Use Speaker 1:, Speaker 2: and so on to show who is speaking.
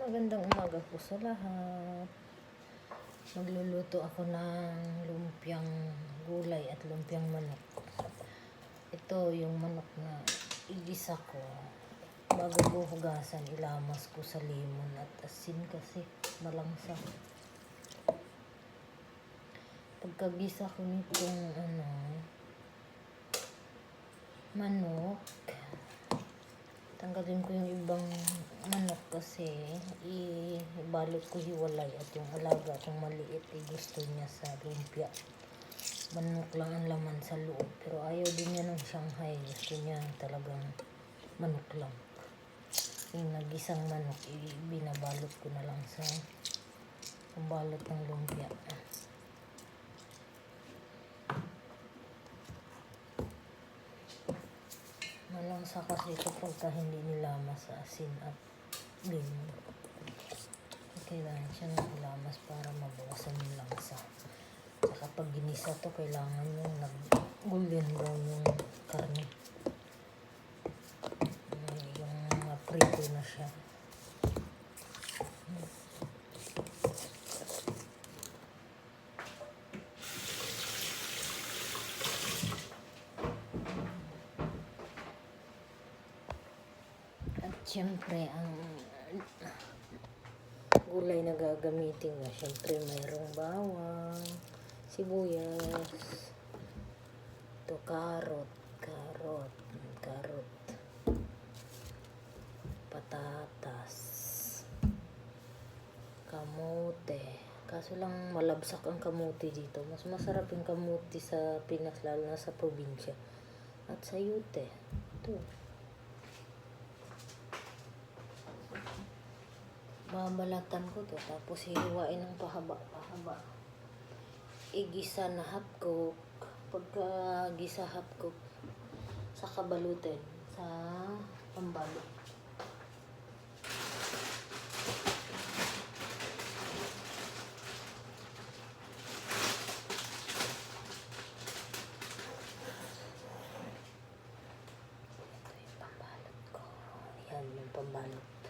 Speaker 1: Magandang umaga po sa lahat. Magluluto ako ng lumpiang gulay at lumpiang manok. Ito yung manok na igisa ko. Bago ko hugasan, ilamas ko sa lemon at asin kasi malangsa. Pagkagisa ko nitong manok, tanggalin ko yung ibang manok kasi ibalot ko hiwalay at yung alaga kung maliit gusto niya sa lumpia. Manok lang ang laman sa loob pero ayaw din niya ng Shanghai, gusto niya talagang manok lang. Yung nagisang manok binabalot ko na lang sa pambalot ng lumpia. Malangsa kasi ito pagka hindi nilamas sa asin at lemon. Kailangan siya ng ilamas para mabawasan yung langsa. Saka pag ginisa to, kailangan yung nag-golden brown yung karne. Yung prito na siya. At syempre, ang gulay na gagamitin na, syempre mayroong bawang, sibuyas, ito karot, patatas, kamote. Kaso lang malabsak ang kamote dito. Mas masarap yung kamote sa Pinas, lalo na sa probinsya. At sayote. Ito. Babalatan ko to, tapos hihiwain ng pahaba. Igisa na half cook. Pagka gisa half cook, saka balutin sa pambalot. Ito yung pambalot ko. Yan yung pambalot.